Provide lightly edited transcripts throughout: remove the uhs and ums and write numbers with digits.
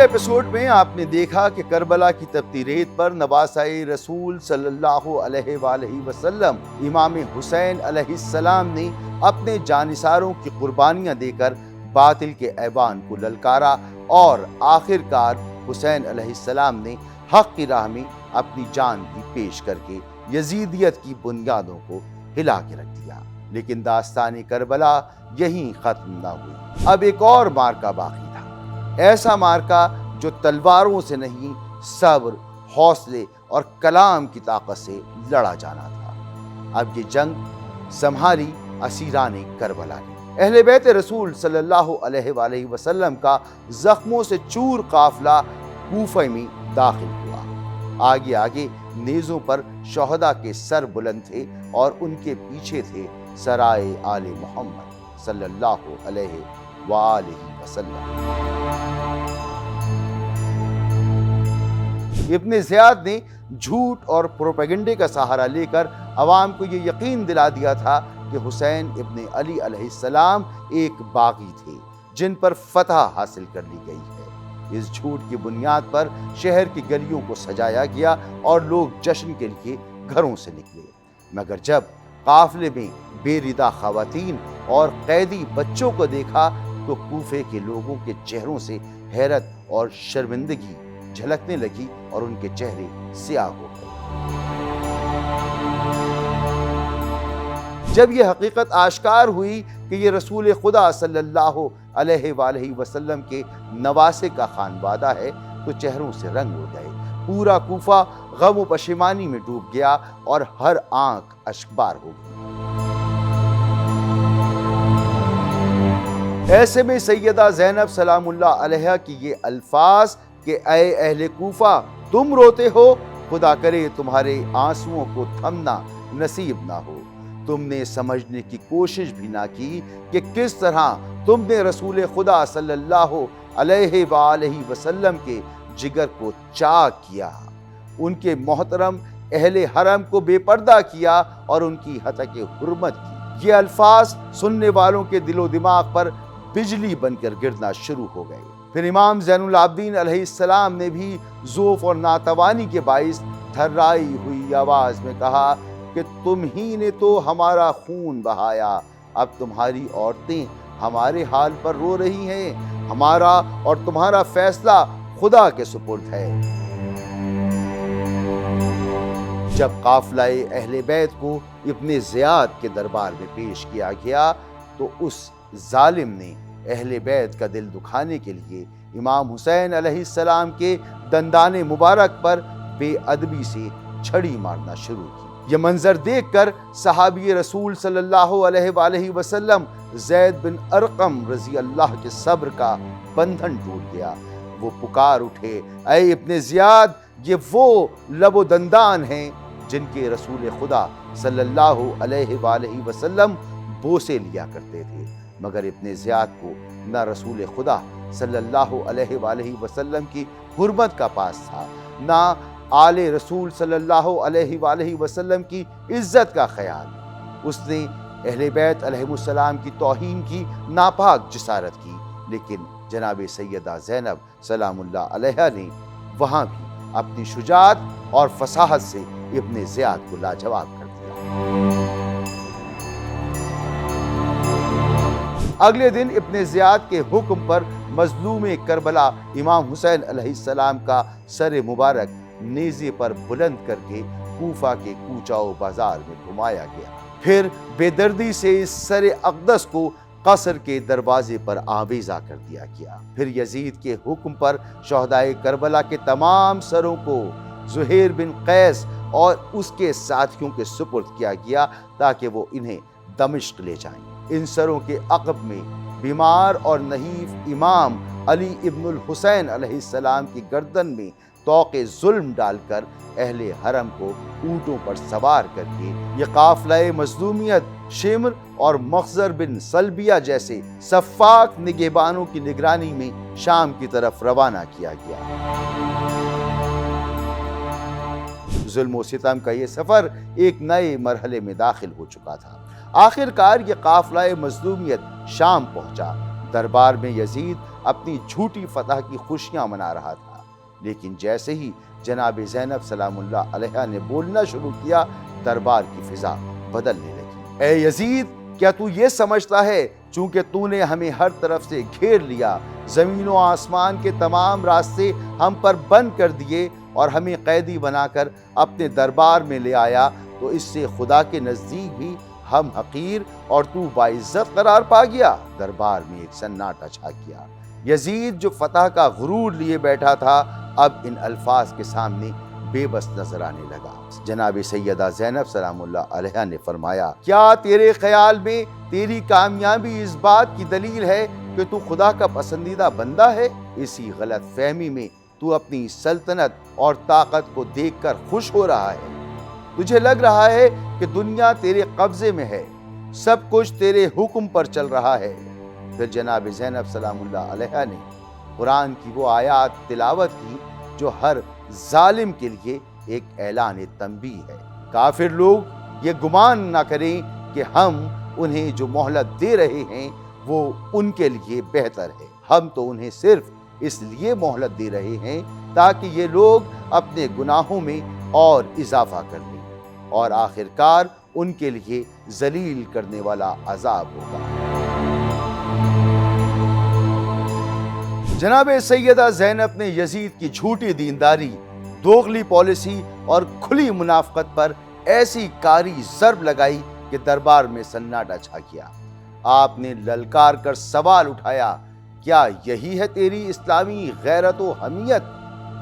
گزشتہ ایپیسوڈ میں آپ نے دیکھا کہ کربلا کی تپتی ریت پر نواسۂ رسول صلی اللہ علیہ وآلہ وسلم امام حسین علیہ السلام نے اپنے جانثاروں کی قربانیاں دے کر باطل کے ایوان کو للکارا اور آخر کار حسین علیہ السلام نے حق کی راہ میں اپنی جان بھی پیش کر کے یزیدیت کی بنیادوں کو ہلا کے رکھ دیا۔ لیکن داستان کربلا یہیں ختم نہ ہوئی، اب ایک اور مارکا باقی تھا، ایسا مارکا جو تلواروں سے نہیں، صبر، حوصلے اور کلام کی طاقت سے لڑا جانا تھا۔ اب یہ جنگ سنبھالی اسیران کربلا نے۔ اہل بیت رسول صلی اللہ علیہ وآلہ وسلم کا زخموں سے چور قافلہ کوفہ میں داخل ہوا۔ آگے آگے نیزوں پر شہداء کے سر بلند تھے اور ان کے پیچھے تھے سرائے آل محمد صلی اللہ علیہ وآلہ وسلم۔ ابن زیاد نے جھوٹ اور پروپیگنڈے کا سہارا لے کر عوام کو یہ یقین دلا دیا تھا کہ حسین ابن علی علیہ السلام ایک باغی تھے جن پر فتح حاصل کر لی گئی ہے۔ اس جھوٹ کی بنیاد پر شہر کی گلیوں کو سجایا گیا اور لوگ جشن کے لیے گھروں سے نکلے، مگر جب قافلے میں بے ردا خواتین اور قیدی بچوں کو دیکھا تو کوفے کے لوگوں کے چہروں سے حیرت اور شرمندگی جھلکنے لگی اور ان کے چہرے سیاہ ہو گئے۔ جب یہ حقیقت آشکار ہوئی کہ یہ رسول خدا صلی اللہ علیہ وآلہ وسلم کے نواسے کا خانوادہ ہے تو چہروں سے رنگ اڑ گئے۔ پورا کوفہ غم و پشیمانی میں ڈوب گیا اور ہر آنکھ اشکبار ہو گئی۔ ایسے میں سیدہ زینب سلام اللہ علیہا کی یہ الفاظ کہ اے اہل کوفہ تم روتے ہو، خدا کرے تمہارے آنسوؤں کو تھمنا نصیب نہ ہو۔ تم نے سمجھنے کی کوشش بھی نہ کی کہ کس طرح تم نے رسول خدا صلی اللہ علیہ وآلہ وسلم کے جگر کو چاک کیا، ان کے محترم اہل حرم کو بے پردہ کیا اور ان کی ہتک حرمت کی۔ یہ الفاظ سننے والوں کے دل و دماغ پر بجلی بن کر گرنا شروع ہو گئے۔ پھر امام زین العابدین علیہ السلام نے بھی ذوف اور ناتوانی کے باعث تھرائی ہوئی آواز میں کہا کہ تم ہی نے تو ہمارا خون بہایا، اب تمہاری عورتیں ہمارے حال پر رو رہی ہیں، ہمارا اور تمہارا فیصلہ خدا کے سپرد ہے۔ جب قافلہ اہل بیت کو ابن زیاد کے دربار میں پیش کیا گیا تو اس ظالم نے اہل بیت کا دل دکھانے کے لیے امام حسین علیہ السلام کے دندان مبارک پر بے ادبی سے چھڑی مارنا شروع کی۔ یہ منظر دیکھ کر صحابی رسول صلی اللہ علیہ وآلہ وسلم زید بن ارقم رضی اللہ کے صبر کا بندھن ٹوٹ گیا۔ وہ پکار اٹھے، اے ابن زیاد، یہ وہ لب و دندان ہیں جن کے رسول خدا صلی اللہ علیہ وآلہ وسلم بوسے لیا کرتے تھے۔ مگر ابن زیاد کو نہ رسول خدا صلی اللہ علیہ وآلہ وسلم کی حرمت کا پاس تھا، نہ آل رسول صلی اللہ علیہ وآلہ وسلم کی عزت کا خیال۔ اس نے اہل بیت علیہ السلام کی توہین کی ناپاک جسارت کی، لیکن جناب سیدہ زینب سلام اللہ علیہا نے وہاں بھی اپنی شجاعت اور فصاحت سے ابن زیاد کو لاجواب کر دیا۔ اگلے دن ابن زیاد کے حکم پر مظلوم کربلا امام حسین علیہ السلام کا سر مبارک نیزے پر بلند کر کے کوفہ کے کوچاؤ بازار میں گھمایا گیا۔ پھر بے دردی سے اس سر اقدس کو قصر کے دروازے پر آویزاں کر دیا گیا۔ پھر یزید کے حکم پر شہدائے کربلا کے تمام سروں کو زہیر بن قیس اور اس کے ساتھیوں کے سپرد کیا گیا تاکہ وہ انہیں دمشق لے جائیں۔ ان سروں کے عقب میں بیمار اور نحیف امام علی ابن الحسین علیہ السلام کی گردن میں طوق ظلم ڈال کر اہل حرم کو اونٹوں پر سوار کر کے یہ قافلہ مظلومیت شمر اور مخزر بن سلبیہ جیسے سفاک نگہبانوں کی نگرانی میں شام کی طرف روانہ کیا گیا۔ ظلم و ستم کا یہ سفر ایک نئے مرحلے میں داخل ہو چکا تھا۔ آخر کار یہ قافلہ مظلومیت شام پہنچا۔ دربار میں یزید اپنی جھوٹی فتح کی خوشیاں منا رہا تھا، لیکن جیسے ہی جناب زینب سلام اللہ علیہا نے بولنا شروع کیا، دربار کی فضا بدلنے لگی۔ اے یزید، کیا تو یہ سمجھتا ہے چونکہ تو نے ہمیں ہر طرف سے گھیر لیا، زمین و آسمان کے تمام راستے ہم پر بند کر دیے اور ہمیں قیدی بنا کر اپنے دربار میں لے آیا، تو اس سے خدا کے نزدیک بھی ہم حقیر اور تو باعزت قرار پا گیا؟ دربار میں ایک سناٹا چھا گیا۔ یزید جو فتح کا غرور لیے بیٹھا تھا، اب ان الفاظ کے سامنے بے بس نظر آنے لگا۔ جناب سیدہ زینب سلام اللہ علیہا نے فرمایا، کیا تیرے خیال میں تیری کامیابی اس بات کی دلیل ہے کہ تو خدا کا پسندیدہ بندہ ہے؟ اسی غلط فہمی میں تو اپنی سلطنت اور طاقت کو دیکھ کر خوش ہو رہا ہے۔ تجھے لگ رہا ہے کہ دنیا تیرے قبضے میں ہے، سب کچھ تیرے حکم پر چل رہا ہے۔ پھر جناب زینب سلام اللہ علیہا نے قرآن کی وہ آیات تلاوت کی جو ہر ظالم کے لیے ایک اعلان تنبیہ ہے۔ کافر لوگ یہ گمان نہ کریں کہ ہم انہیں جو مہلت دے رہے ہیں وہ ان کے لیے بہتر ہے، ہم تو انہیں صرف اس لیے مہلت دے رہے ہیں تاکہ یہ لوگ اپنے گناہوں میں اور اضافہ کر لیں، اور آخرکار ان کے لیے ذلیل کرنے والا عذاب ہوگا۔ جناب سیدہ زینب نے یزید کی جھوٹی دینداری، دوغلی پالیسی اور کھلی منافقت پر ایسی کاری ضرب لگائی کہ دربار میں سناٹا چھا گیا۔ آپ نے للکار کر سوال اٹھایا، کیا یہی ہے تیری اسلامی غیرت و حمیت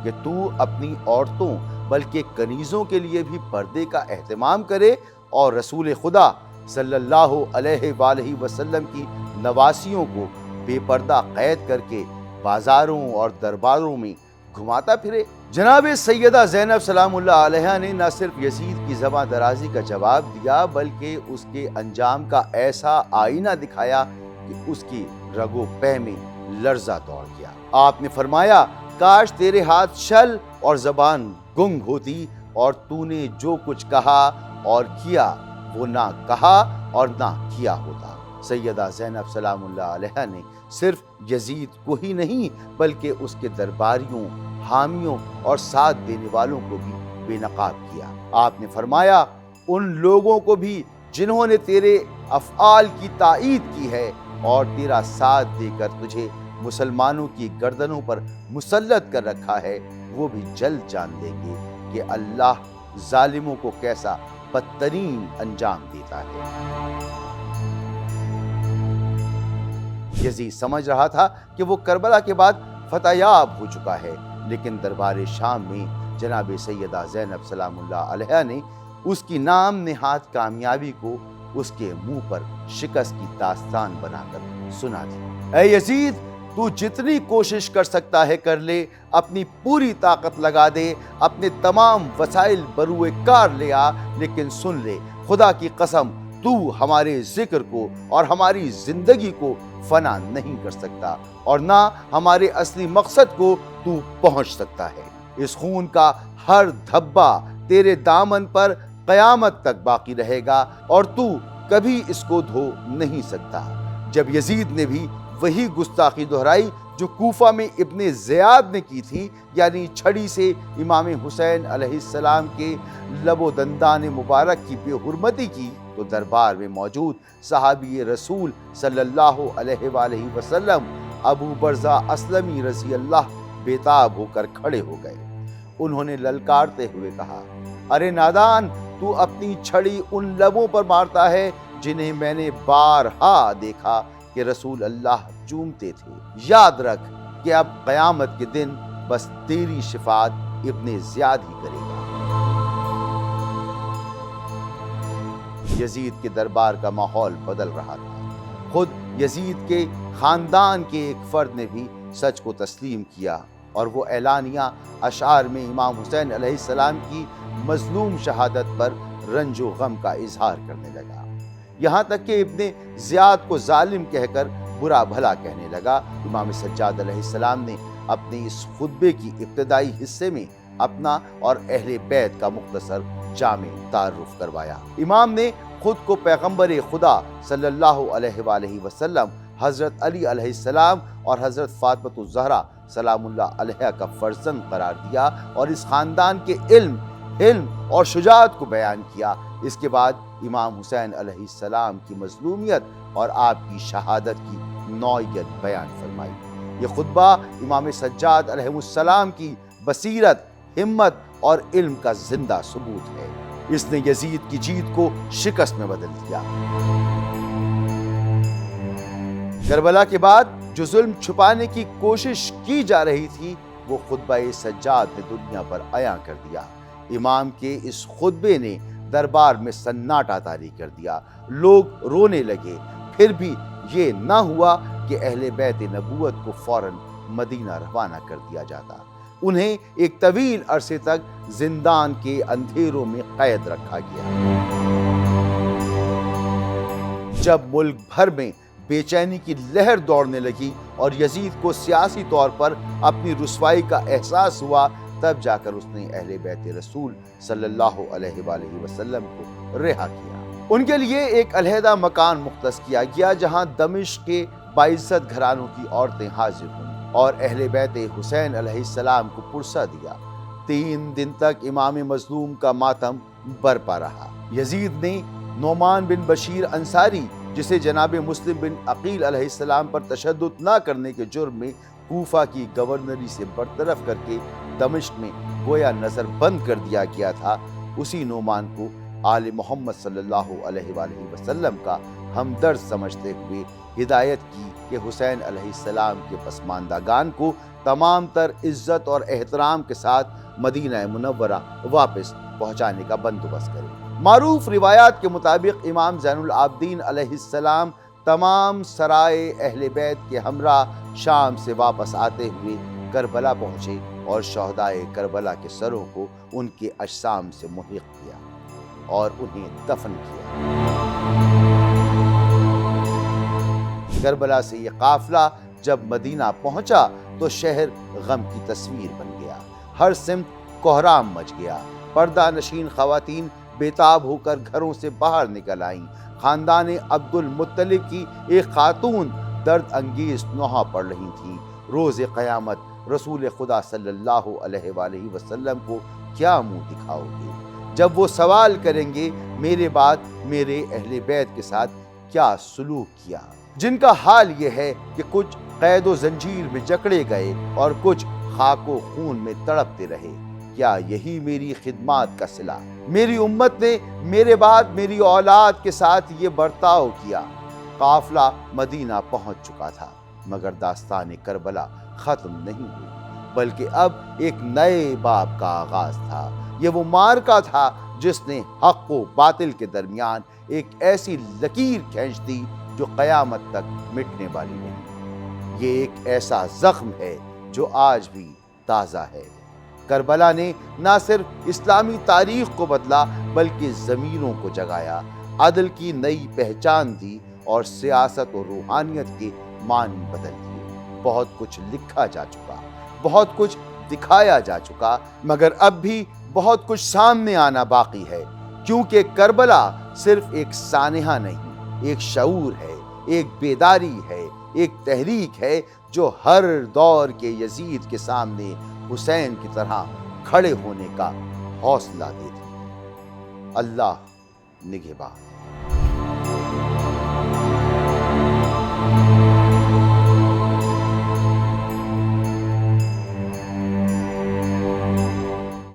کہ تو اپنی عورتوں بلکہ کنیزوں کے لیے بھی پردے کا اہتمام کرے اور رسول خدا صلی اللہ علیہ وآلہ وسلم کی نواسیوں کو بے پردہ قید کر کے بازاروں اور درباروں میں گھماتا پھرے؟ جناب سیدہ زینب سلام اللہ علیہا نے نہ صرف یزید کی زباں درازی کا جواب دیا بلکہ اس کے انجام کا ایسا آئینہ دکھایا کہ اس کی رگ و پہ میں لرزہ دوڑ گیا۔ آپ نے فرمایا، کاش تیرے ہاتھ شل اور زبان گنگ ہوتی اور تو نے جو کچھ کہا اور کیا وہ نہ کہا اور نہ کیا ہوتا۔ سیدہ زینب سلام اللہ علیہا نے صرف یزید کو ہی نہیں بلکہ اس کے درباریوں، حامیوں اور ساتھ دینے والوں کو بھی بے نقاب کیا۔ آپ نے فرمایا، ان لوگوں کو بھی جنہوں نے تیرے افعال کی تائید کی ہے اور تیرا ساتھ دے کر تجھے مسلمانوں کی گردنوں پر مسلط کر رکھا ہے، وہ بھی جلد جان لیں گے کہ اللہ ظالموں کو کیسا بدترین انجام دیتا ہے۔ یزید سمجھ رہا تھا کہ وہ کربلا کے بعد فتح یاب ہو چکا ہے، لیکن دربار شام میں جناب سیدہ زینب سلام اللہ علیہا نے اس کی نام نہاد کامیابی کو اس کے منہ پر شکست کی داستان بنا کر سنا دی۔ اے یزید، تو جتنی کوشش کر سکتا ہے کر لے، اپنی پوری طاقت لگا دے، اپنے تمام وسائل بروئے کار لے آ، لیکن سن لے، خدا کی قسم تو ہمارے ذکر کو اور ہماری زندگی کو فنا نہیں کر سکتا اور نہ ہمارے اصلی مقصد کو تو پہنچ سکتا ہے۔ اس خون کا ہر دھبا تیرے دامن پر قیامت تک باقی رہے گا اور تو کبھی اس کو دھو نہیں سکتا۔ جب یزید نے بھی وہی گستاخی دہرائی جو کوفہ میں ابن زیاد نے کی تھی، یعنی چھڑی سے امام حسین علیہ السلام کے لب و دندان مبارک کی بے حرمتی کی، تو دربار میں موجود صحابی رسول صلی اللہ علیہ وآلہ وسلم ابو برزہ اسلمی رضی اللہ بےتاب ہو کر کھڑے ہو گئے۔ انہوں نے للکارتے ہوئے کہا، ارے نادان، تو اپنی چھڑی ان لبوں پر مارتا ہے جنہیں میں نے بارہا دیکھا کہ رسول اللہ چومتے تھے۔ یاد رکھ کہ اب قیامت کے دن بس تیری شفاعت ابن زیاد ہی کرے گا۔ یزید کے دربار کا ماحول بدل رہا تھا۔ خود یزید کے خاندان کے ایک فرد نے بھی سچ کو تسلیم کیا اور وہ اعلانیہ اشعار میں امام حسین علیہ السلام کی مظلوم شہادت پر رنج و غم کا اظہار کرنے لگا، یہاں تک کہ ابن زیاد کو ظالم کہہ کر برا بھلا کہنے لگا۔ امام سجاد علیہ السلام نے اپنے اس خطبے کی ابتدائی حصے میں اپنا اور اہل بیت کا مختصر جامع تعارف کروایا۔ امام نے خود کو پیغمبر خدا صلی اللہ علیہ وآلہ وسلم حضرت علی علیہ السلام اور حضرت فاطمہ الزہرا سلام اللہ علیہا کا فرزند قرار دیا اور اس خاندان کے علم، حلم اور شجاعت کو بیان کیا۔ اس کے بعد امام حسین علیہ السلام کی مظلومیت اور آپ کی شہادت کی نوعیت بیان فرمائی۔ یہ خطبہ امام سجاد علیہ السلام کی بصیرت، ہمت اور علم کا زندہ ثبوت ہے۔ اس نے یزید کی جیت کو شکست میں بدل دیا۔ کربلا کے بعد جو ظلم چھپانے کی کوشش کی جا رہی تھی وہ خطبہ سجاد نے دنیا پر عیاں کر دیا۔ امام کے اس خطبے نے دربار میں سناٹا طاری کر دیا، لوگ رونے لگے۔ پھر بھی یہ نہ ہوا کہ اہل بیت نبوت کو فوراً مدینہ روانہ کر دیا جاتا۔ انہیں ایک طویل عرصے تک زندان کے اندھیروں میں قید رکھا گیا۔ جب ملک بھر میں بے چینی کی لہر دوڑنے لگی اور یزید کو سیاسی طور پر اپنی رسوائی کا احساس ہوا، تب جا کر اس نے اہل بیت رسول صلی اللہ علیہ وآلہ وسلم کو رہا کیا۔ ان کے لیے ایک علیحدہ مکان مختص کیا گیا جہاں دمشق کے باعزت گھرانوں کی عورتیں حاضر ہوئیں اور اہل بیت حسین علیہ السلام کو پرسہ دیا۔ 3 دن تک امام مظلوم کا ماتم برپا رہا۔ یزید نے نعمان بن بشیر انصاری، جسے جناب مسلم بن عقیل علیہ السلام پر تشدد نہ کرنے کے جرم میں کوفہ کی گورنری سے برطرف کر کے دمشق میں گویا نظر بند کر دیا گیا تھا، اسی نعمان کو آل محمد صلی اللہ علیہ وآلہ وسلم کا ہمدرد سمجھتے ہوئے ہدایت کی کہ حسین علیہ السلام کے پسماندگان کو تمام تر عزت اور احترام کے ساتھ مدینہ منورہ واپس پہنچانے کا بندوبست کرے۔ معروف روایات کے مطابق امام زین العابدین علیہ السلام تمام سرائے اہل بیت کے ہمراہ شام سے واپس آتے ہوئے کربلا پہنچے اور شہدائے کربلا کے سروں کو ان کے اجسام سے ملحق کیا اور انہیں دفن کیا۔ کربلا سے یہ قافلہ جب مدینہ پہنچا تو شہر غم کی تصویر بن گیا۔ ہر سمت کوہرام مچ گیا۔ پردہ نشین خواتین بےتاب ہو کر گھروں سے باہر نکل آئیں۔ خاندان عبد المطلب کی ایک خاتون درد انگیز نوحہ پڑھ رہی تھی۔ روز قیامت رسول خدا صلی اللہ علیہ وآلہ وسلم کو کیا منہ دکھاؤ گے جب وہ سوال کریں گے میرے بعد میرے اہل بیت کے ساتھ کیا سلوک کیا؟ جن کا حال یہ ہے کہ کچھ قید و زنجیر میں جکڑے گئے اور کچھ خاک و خون میں تڑپتے رہے۔ کیا یہی میری خدمات کا صلہ؟ میری امت نے میرے بعد میری اولاد کے ساتھ یہ برتاؤ کیا۔ قافلہ مدینہ پہنچ چکا تھا مگر داستان کربلا ختم نہیں ہوئی، بلکہ اب ایک نئے باب کا آغاز تھا۔ یہ وہ معرکہ تھا جس نے حق و باطل کے درمیان ایک ایسی لکیر کھینچ دی جو قیامت تک مٹنے والی نہیں۔ یہ ایک ایسا زخم ہے جو آج بھی تازہ ہے۔ کربلا نے نہ صرف اسلامی تاریخ کو بدلا بلکہ ضمیروں کو جگایا، عدل کی نئی پہچان دی اور سیاست و روحانیت کے معنی بدل دیے۔ بہت کچھ لکھا جا چکا، بہت کچھ دکھایا جا چکا، مگر اب بھی بہت کچھ سامنے آنا باقی ہے، کیونکہ کربلا صرف ایک سانحہ نہیں، ایک شعور ہے، ایک بیداری ہے، ایک تحریک ہے جو ہر دور کے یزید کے سامنے حسین کی طرح کھڑے ہونے کا حوصلہ دیتی ہے۔ اللہ نگہباں۔